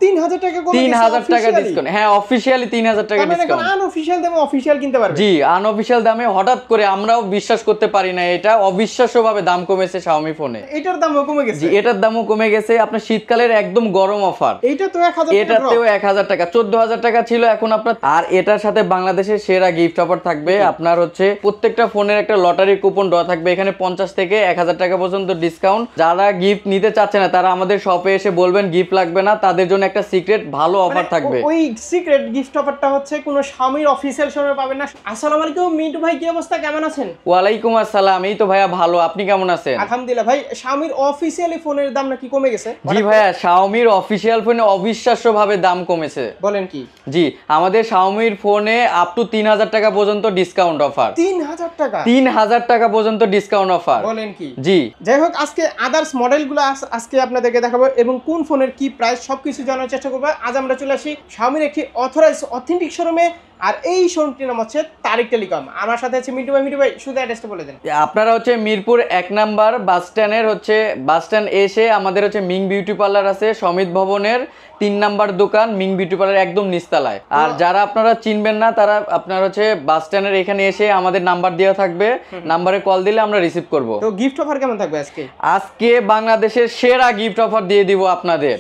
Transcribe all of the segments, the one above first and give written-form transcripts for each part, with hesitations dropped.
3000 টাকা কমে গেছে 3000 টাকা ডিসকাউন্ট। হ্যাঁ অফিশিয়ালি 3000 টাকা ডিসকাউন্ট। আনঅফিশিয়াল দামে অফিশিয়াল কিনতে পারবে। জি আনঅফিশিয়াল দামে হঠাৎ করে আমরাও বিশ্বাস করতে পারি না, এটা অবিশ্বাস্যভাবে দাম কমেছে Xiaomi ফোনে। এটার দামও কমে গেছে। জি এটার দামও কমে গেছে, আপনার শীতকালের একদম গরম অফার। এইটা তো 1000 টাকা, এটাতেও 1000 টাকা, 14000 টাকা ছিল এখন আপনার। আর এটার সাথে বাংলাদেশের সেরা গিফট অফার থাকবে আপনার হচ্ছে প্রত্যেকটা ফোনের একটা লটারি কুপন ড্র থাকবে, এখানে 50 থেকে 1000 টাকা পর্যন্ত ডিসকাউন্ট। যারা গিফট নিতে চাচ্ছে না তারা আমাদের শপে এসে বলবেন গিফট লাগবে না, তাদের জন্য একটা সিক্রেট ভালো অফার থাকবে। ওই সিক্রেট গিফট অফারটা হচ্ছে কোন Xiaomi অফিশিয়াল শোরুমে পাবেন না। আসসালামু আলাইকুম মিন্টু ভাই, কি অবস্থা, কেমন আছেন? ওয়ালাইকুম আসসালাম, এই তো ভাইয়া ভালো, আপনি কেমন আছেন? আলহামদুলিল্লাহ। ভাই Xiaomi অফিশিয়ালি ফোনের দাম নাকি কমে গেছে? জি ভাইয়া Xiaomi অফিশিয়াল ফোনে অবিশ্বাস্যভাবে দাম কমেছে। বলেন কি? জি আমাদের Xiaomi ফোনে আপ টু 3000 টাকা পর্যন্ত ডিসকাউন্ট অফার। 3000 টাকা? 3000 টাকা পর্যন্ত ডিসকাউন্ট অফার। বলেন কি? জি যাই হোক, আজকে আদার্স মডেলগুলো আজকে আপনাদেরকে দেখাবো এবং কোন ফোনের কি প্রাইস সবকিছু জানার চেষ্টা করবো। আজ আমরা চলে আসি Xiaomi একটি অথরাইজ অথেন্টিক শোরুমে, আর এই শোরুমটির নাম হচ্ছে তারিক টেলিকম। আমার সাথে আছে মিন্টু ভাই। মিন্টু ভাই শুধু অ্যাড্রেসটা বলে দেন। আপনারা হচ্ছে মিরপুর 1 নাম্বার বাস স্ট্যান্ডের হচ্ছে বাস স্ট্যান্ড এসে আমাদের হচ্ছে মিং বিউটি পার্লার আছে, সমিত ভবনের 3 নাম্বার দোকান মিং বিউটি পার্লার একদম নিচতলায়। আর যারা আপনারা চিনবেন না তারা আপনার হচ্ছে বাস স্ট্যান্ডের এখানে এসে আমাদের নাম্বার দেওয়া থাকবে, নাম্বারে কল দিলে আমরা রিসিভ করব। তো গিফট অফার কেমন থাকবে আজকে? আজকে বাংলাদেশের সেরা গিফট অফার দিয়ে দিব আপনাদের।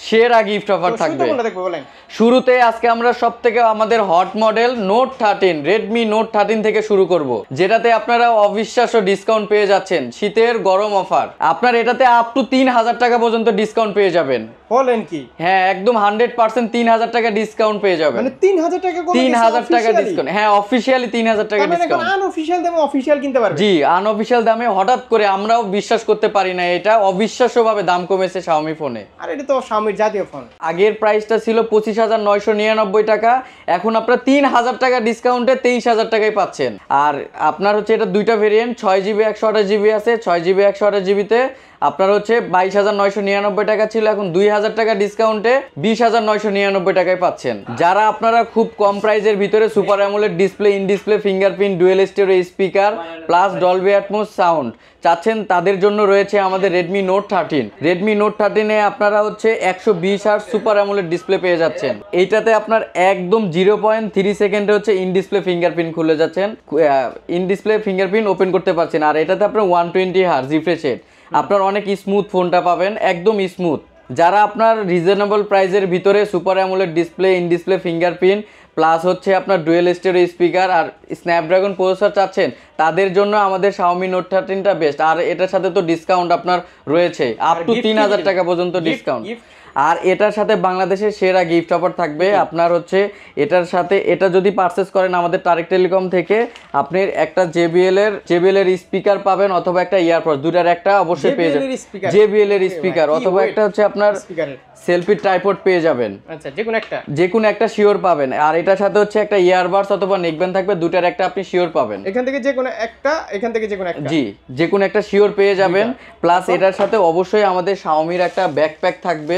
সেরা গিফট অফার থাকবে। শুরুতে আজকে আমরা সবথেকে আমাদের hot model note 13 Redmi note 13 থেকে শুরু করব, যেটাতে আপনারা অবিশ্বাস্য ডিসকাউন্ট পেয়ে যাচ্ছেন। শীতের গরম অফার, আপনার এটাতে আপ টু 3000 টাকা পর্যন্ত ডিসকাউন্ট পেয়ে যাবেন। বলেন কি? হ্যাঁ একদম 100% 3000 টাকা ডিসকাউন্ট পেয়ে যাবেন। মানে 3000 টাকা কমে গেছে? 3000 টাকা ডিসকাউন্ট। হ্যাঁ অফিশিয়ালি 3000 টাকা ডিসকাউন্ট। আনঅফিশিয়াল দামে অফিশিয়াল কিনতে পারবে। জি আনঅফিশিয়াল দামে হঠাৎ করে আমরাও বিশ্বাস করতে পারি না, এটা অবিশ্বাস্যভাবে দাম কমেছে Xiaomi ফোনে। আর এটা তো Xiaomi জাতীয় ফোন। আগের প্রাইসটা ছিল 25999 টাকা, এখন আপনারা 3000 টাকা ডিসকাউন্টে 23000 টাকায় পাচ্ছেন। আর আপনার হচ্ছে এটা দুইটা ভেরিয়েন্ট, 6GB 128GB আছে। 6GB 128GBতে আপনার হচ্ছে 22999 টাকা ছিল, এখন 2000 টাকা ডিসকাউন্টে 20999 টাকায় পাচ্ছেন। যারা আপনারা খুব কম প্রাইসের ভিতরে super AMOLED display, in display fingerprint, dual stereo speaker plus Dolby atoms sound চাচ্ছেন, তাদের জন্য রয়েছে আমাদের রেডমি নোট 13। রেডমি নোট 13 এ আপনারা হচ্ছে 120 হার্জ সুপার অ্যামোলেড ডিসপ্লে পেয়ে যাচ্ছেন। এইটাতে আপনার একদম 0.3 সেকেন্ডে হচ্ছে ইন ডিসপ্লে ফিঙ্গারপ্রিন্ট খুলে যাচ্ছেন, ইন ডিসপ্লে ফিঙ্গারপ্রিন্ট ওপেন করতে পারছেন। আর এটাতে আপনার 120 হার্জ রিফ্রেশ রেট, আপনার অনেক স্মুথ ফোনটা পাবেন, একদম স্মুথ। যারা আপনার রিজনেবল প্রাইসের ভিতরে super AMOLED display, in display fingerprint plus হচ্ছে আপনার ডুয়েল স্টেরিও স্পিকার আর স্ন্যাপড্রাগন প্রসেসর চাচ্ছেন, তাদের জন্য আমাদের Xiaomi নোট 13টা বেস্ট। আর এটার সাথে তো ডিসকাউন্ট আপনার রয়েছে আপ টু 3000 টাকা পর্যন্ত ডিসকাউন্ট। আর এটার সাথে বাংলাদেশের সেরা গিফট অফার থাকবে আপনার হচ্ছে এটার সাথে, এটা যদি পারচেস করেন আমাদের তারিক টেলিকম থেকে, আপনি একটা JBL এর স্পিকার পাবেন অথবা একটা ইয়ারপড, দুটার একটা অবশ্যই পেয়ে যাবেন। JBL এর স্পিকার অথবা একটা হচ্ছে আপনার সেলফি ট্রাইপড পেয়ে যাবেন। আচ্ছা যে কোনো একটা শিওর পাবেন। আর এটার সাথে হচ্ছে একটা ইয়ারবাডস অথবা নেকব্যান্ড থাকবে, দুটার একটা আপনি শিওর পাবেন। এখান থেকে যে কোনো একটা জি যে কোনো একটা শিওর পেয়ে যাবেন। প্লাস এটার সাথে অবশ্যই আমাদের Xiaomi এর একটা ব্যাকপ্যাক থাকবে,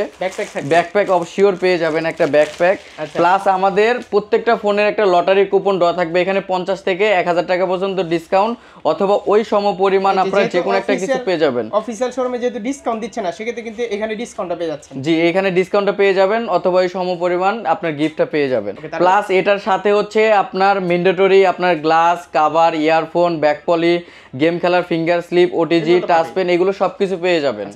ব্যাকপ্যাক শিওর পেয়ে যাবেন একটা ব্যাকপ্যাক। প্লাস আমাদের প্রত্যেকটা ফোনের একটা লটারি কুপন ড্র থাকবে, এখানে 50 থেকে 1000 টাকা পর্যন্ত ডিসকাউন্ট অথবা ওই সম পরিমাণ আপনারা যে কোনো একটা কিছু পেয়ে যাবেন। অফিশিয়াল শোরুমে যেহেতু ডিসকাউন্ট দিচ্ছে না, সেক্ষেত্রে কিন্তু এখানে ডিসকাউন্টটা পেয়ে যাচ্ছেন। জি এখানে ডিসকাউন্টটা পেয়ে যাবেন অথবা ওই সম পরিমাণ আপনার গিফটটা পেয়ে যাবেন। প্লাস এটার সাথে হচ্ছে আপনার ম্যান্ডেটরি আপনার glass cover, earphone, back poly, game খেলার finger sleeve, OTG, touch pen, এগুলো সবকিছু পেয়ে যাবেন।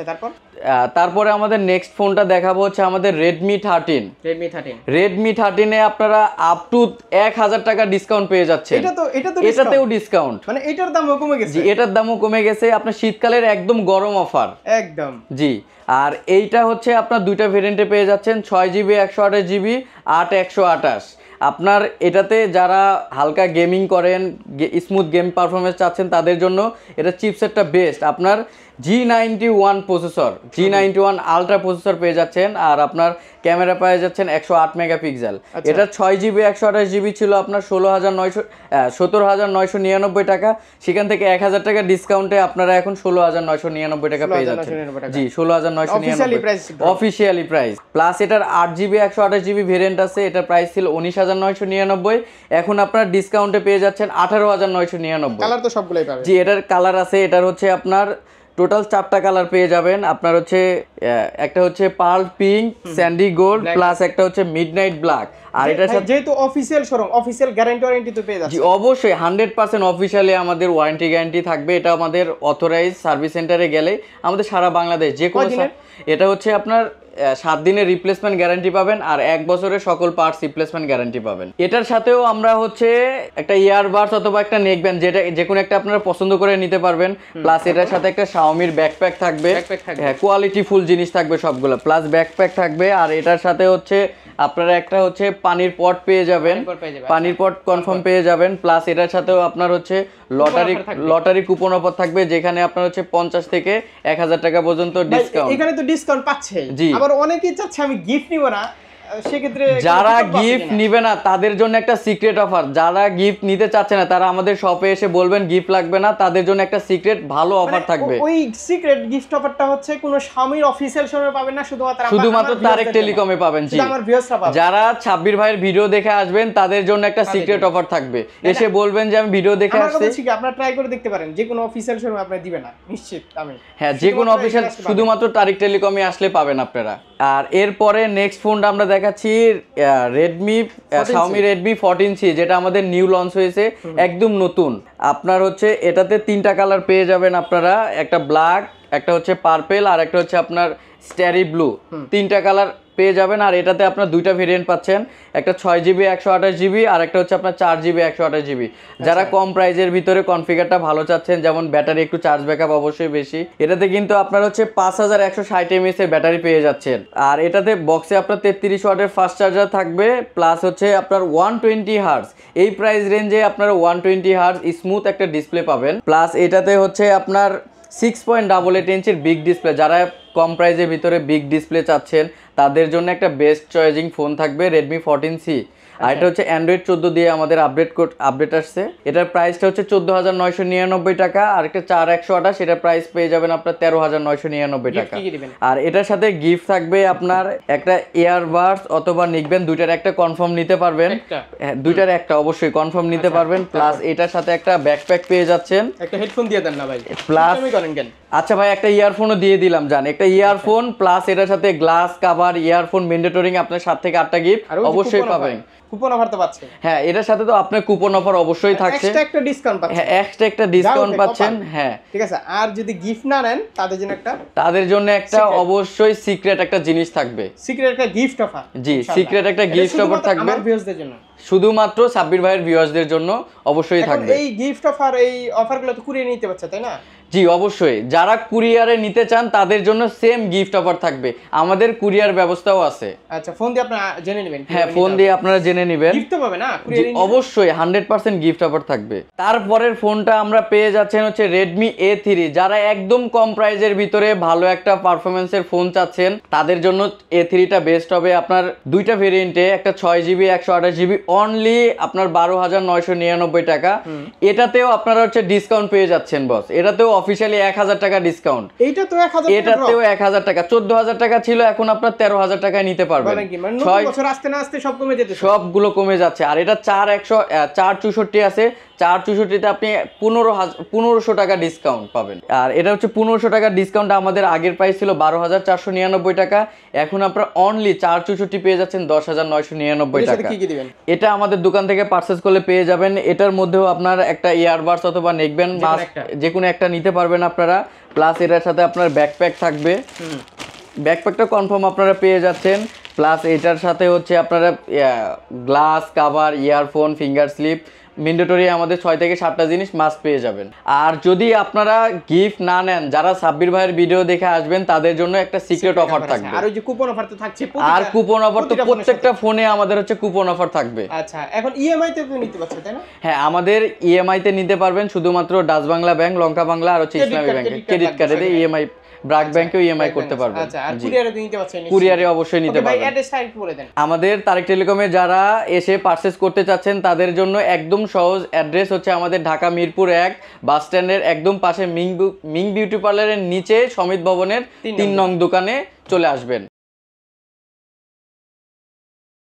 তারপরে আমাদের নেক্সট ফোনটা দেখাবো হচ্ছে আমাদের রেডমি 13। রেডমি 13 এ আপনারা আপ টু 1000 টাকা ডিসকাউন্ট পেয়ে যাচ্ছেন। এটাতেও ডিসকাউন্ট, মানে এটার দামও কমে গেছে। জি এটার দামও কমে গেছে, আপনার শীতকালের একদম গরম অফার একদম। জি আর এইটা হচ্ছে আপনার দুইটা ভেরিয়েন্টে পেয়ে যাচ্ছেন, 6GB 128GB 8 128। আপনার এটাতে যারা হালকা গেমিং করেন, স্মুথ গেম পারফরমেন্স চাচ্ছেন, তাদের জন্য এটা চিপসেটটা বেস্ট। আপনার G91 processor, G91 ultra processor পেয়ে যাচ্ছেন। আর আপনার ক্যামেরা পেয়ে যাচ্ছেন 108 মেগাপিক্সেল। এটা 6GB 128GB ছিল আপনার 17,999 টাকা, সেখান থেকে 1000 টাকা ডিসকাউন্টে আপনারা এখন 16,999 টাকা পেয়ে যাচ্ছেন। জি 16,999 অফিশিয়ালি প্রাইস। প্লাস এটার 8GB 128GB ভেরিয়েন্ট আছে, এটার প্রাইস ছিল 19,999, এখন আপনারা ডিসকাউন্টে পেয়ে যাচ্ছেন 18,999। কালার তো সবগুলাই পাবেন। জি এটার কালার আছে, এটার হচ্ছে আপনার টোটাল 4টা কালার পেয়ে যাবেন আপনার হচ্ছে একটা হচ্ছে pearl pink, sandy gold, plus একটা হচ্ছে মিডনাইট ব্ল্যাক। আর এটার সাথে যেহেতু official showroom, official guarantee warranty তো পেয়ে জি যাচ্ছে। অবশ্যই 100% অফিশিয়ালি আমাদের ওয়ারেন্টি গ্যারান্টি থাকবে। এটা আমাদের অথরাইজ সার্ভিস সেন্টারে গেলে আমাদের সারা বাংলাদেশ যে কোনো এটা হচ্ছে আপনার 7 দিনের রিপ্লেসমেন্ট গ্যারান্টি পাবেন আর 1 বছরের সকল পার্টস রিপ্লেসমেন্ট গ্যারান্টি পাবেন। এটার সাথেও আমরা হচ্ছে একটা ইয়ারবাডস অথবা একটা নেকব্যান্ড যেটা যে কোনো একটা আপনারা পছন্দ করে নিতে পারবেন। প্লাস এটার সাথে একটা শাওমির ব্যাকপ্যাক থাকবে, হ্যাঁ কোয়ালিটি ফুল জিনিস থাকবে সবগুলো, প্লাস ব্যাকপ্যাক থাকবে। আর এটার সাথে হচ্ছে আপনারা একটা হচ্ছে পানির পট পেয়ে যাবেন, পানির পট কনফার্ম পেয়ে যাবেন। প্লাস এটার সাথেও আপনার হচ্ছে লটারি কুপন অফার থাকবে, যেখানে আপনার হচ্ছে 50 থেকে 1000 টাকা পর্যন্ত ডিসকাউন্ট। এখানে তো ডিসকাউন্ট পাচ্ছে, আবার অনেকেই চাচ্ছে আমি গিফট নিব না, সেক্ষেত্রে যারা গিফট নিবে না তাদের জন্য একটা সিক্রেট অফার। যারা গিফট নিতে চাচ্ছে না তারা আমাদের শপে এসে বলবেন গিফট লাগবে না, তাদের জন্য একটা সিক্রেট ভালো অফার থাকবে। ওই সিক্রেট গিফট অফারটা হচ্ছে কোন শাওমির অফিশিয়াল শোরুমে পাবেন না, শুধুমাত্র তারেক টেলিকমে পাবেন। জি আমার ভিউয়ার্সরা পাবেন। যারা সাব্বির ভাইয়ের ভিডিও দেখে আসবেন তাদের জন্য একটা সিক্রেট অফার থাকবে। এসে বলবেন যে আমি ভিডিও দেখে আসছি। ঠিক আছে, আপনারা ট্রাই করে দেখতে পারেন, যে কোনো অফিশিয়াল শোরুমে আপনি দিবেন না নিশ্চিত। আমি হ্যাঁ যে কোনো অফিশিয়াল শুধুমাত্র তারেক টেলিকমে আসলে পাবেন আপনারা। আর এরপরে নেক্সট ফোনটা আমরা দেখাচ্ছি Xiaomi Redmi 14C, যেটা আমাদের নিউ লঞ্চ হয়েছে, একদম নতুন। আপনার হচ্ছে এটাতে 3টা কালার পেয়ে যাবেন আপনারা, একটা ব্ল্যাক, একটা হচ্ছে পার্পল, আর একটা হচ্ছে আপনার স্টারি ব্লু। 3টা কালার পেয়ে যাবেন। আর এটাতে আপনার 2টা ভেরিয়েন্ট পাচ্ছেন, একটা 6GB 128GB আর একটা হচ্ছে আপনার 4GB 128GB। যারা কম প্রাইজের ভিতরে কনফিগারটা ভালো চাচ্ছেন, যেমন ব্যাটারি একটু চার্জ ব্যাকআপ অবশ্যই বেশি, এটাতে কিন্তু আপনার হচ্ছে 5160 mAh এর ব্যাটারি পেয়ে যাচ্ছেন। আর এটাতে বক্সে আপনার 33 ওয়াটের ফাস্ট চার্জার থাকবে, প্লাস হচ্ছে আপনার 120 হার্টজ। এই প্রাইস রেঞ্জে আপনারা 120 হার্টজ স্মুথ একটা ডিসপ্লে পাবেন। প্লাস এটাতে হচ্ছে আপনার 6.88 ইঞ্চির বিগ ডিসপ্লে। যারা কম প্রাইজের ভিতরে বিগ ডিসপ্লে চাচ্ছেন তাদের জন্য একটা বেস্ট চয়েজিং ফোন থাকবে Redmi 14C। আর এটা হচ্ছে Android 14 দিয়ে আমাদের আপডেট আসছে। এটার প্রাইসটা হচ্ছে 14,999 টাকা। আর একটা 4128 এটার প্রাইস পেয়ে যাবেন আপনার 13,999 টাকা। আর এটার সাথে গিফট থাকবে আপনার একটা ইয়ারবাডস অথবা নেকব্যান্ড, দুইটার একটা কনফার্ম নিতে পারবেন। হ্যাঁ দুইটার একটা অবশ্যই কনফার্ম নিতে পারবেন। প্লাস এটার সাথে একটা ব্যাকপ্যাক পেয়ে যাচ্ছেন। একটা হেডফোন দিয়ে দেন না ভাই, প্লাস আচ্ছা ভাই একটা ইয়ারফোনও দিয়ে দিলাম, জান একটা ইয়ারফোন প্লাস এটার সাথে গ্লাস কভার, ইয়ারফোন ম্যান্ডেটরি, আপনার 7 থেকে 8টা গিফট অবশ্যই পাবেন। কুপন অফার তো পাচ্ছেন। হ্যাঁ এটার সাথে তো আপনার কুপন অফার অবশ্যই থাকছে, এক্সট্রা একটা ডিসকাউন্ট পাচ্ছেন। হ্যাঁ এক্সট্রা একটা ডিসকাউন্ট পাচ্ছেন। হ্যাঁ ঠিক আছে। আর যদি গিফট না নেন তাদের জন্য একটা অবশ্যই সিক্রেট একটা জিনিস থাকবে, সিক্রেট একটা গিফট অফার। জি সিক্রেট একটা গিফট অফার থাকবে আমার ভিউয়ারদের জন্য, শুধুমাত্র সাব্বির ভাইয়ের ভিউয়ার্সদের জন্য অবশ্যই থাকবে। এই গিফট অফার, এই অফারগুলো তো কুরিয়ার নিতে পারছে তাই না? জি অবশ্যই, যারা কুরিয়ারে নিতে চান তাদের জন্য সেম গিফট অফার থাকবে, আমাদের কুরিয়ার ব্যবস্থাও আছে। আচ্ছা ফোন দিয়ে আপনারা জেনে নেবেন। হ্যাঁ ফোন দিয়ে আপনারা জেনে নেবেন, গিফট পাবে না কুরিয়ারে? অবশ্যই 100% গিফট অফার থাকবে। তারপরের ফোনটা আমরা পেয়ে যাচ্ছেন হচ্ছে Redmi A3। যারা একদম কম প্রাইজের ভিতরে ভালো একটা পারফরমেন্সের ফোন চাচ্ছেন তাদের জন্য A3টা বেস্ট হবে। আপনার 2টা ভেরিয়েন্টে, একটা 6GB 128GB অনলি আপনার 12,999 টাকা। এটাতেও আপনারা হচ্ছে ডিসকাউন্ট পেয়ে যাচ্ছেন বস, এটাতেও অফিশিয়ালি 1000 টাকা ডিসকাউন্ট। এইটাতেও 1000 টাকা, এটাতেও 1000 টাকা, 14000 টাকা ছিল, এখন আপনার 13000 টাকায় নিতে পারবেন। মানে নতুন বছর আসতে না আসতে সব কমে যেতে, সবগুলো কমে যাচ্ছে। আর এটা 464 আছে, 464তে আপনি 1500 টাকা ডিসকাউন্ট পাবেন। আর এটা হচ্ছে 1500 টাকা ডিসকাউন্ট, আমাদের আগের প্রাইস ছিল 12,499 টাকা, এখন আপনারা অনলি 464 পেয়ে যাচ্ছেন 10,999 টাকা। এটা আমাদের দোকান থেকে পারচেজ করলে পেয়ে যাবেন। এটার মধ্যেও আপনার একটা ইয়ারবাডস অথবা নেকব্যান্ড যে কোনো একটা নিতে পারবেন আপনারা। প্লাস এটার সাথে আপনার ব্যাকপ্যাক থাকবে, ব্যাকপ্যাকটা কনফার্ম আপনারা পেয়ে যাচ্ছেন। প্লাস এটার সাথে হচ্ছে আপনারা glass cover, earphone, finger slip mandatory আমাদের 6 থেকে 7টা জিনিস মাস্ট পেয়ে যাবেন। আর যদি আপনারা গিফট না নেন, যারা সাব্বির ভাইয়ের ভিডিও দেখে আসবেন তাদের জন্য একটা সিক্রেট অফার থাকবে। আর ওই যে কুপন অফার তো থাকছে, আর কুপন অফার তো প্রত্যেকটা ফোনে আমাদের হচ্ছে কুপন অফার থাকবে। আচ্ছা এখন ইএমআই তে নিতে পারছেন তাই না? হ্যাঁ আমাদের ইএমআই তে নিতে পারবেন, শুধুমাত্র ডাচ বাংলা ব্যাংক, লঙ্কা বাংলা আর হচ্ছে ইসলামী ব্যাংক ক্রেডিট কার্ডে ইএমআই, ব্রাক ব্যাংকেও ইএমআই করতে পারবেন। আচ্ছা আর কুরিয়ারে নিতে পারছেন? কুরিয়ারে অবশ্যই নিতে পারবেন। ভাই অ্যাড্রেসটা একটু বলে দেন। আমাদের তারেক টেলিকমে যারা এসে পারচেজ করতে চাচ্ছেন তাদের জন্য একদম সহজ অ্যাড্রেস হচ্ছে আমাদের ঢাকা মিরপুর 1 বাস স্ট্যান্ডের একদম পাশে মিং বিউটি পার্লারের নিচে সমিত ভবনের 3 নং দোকানে চলে আসবেন।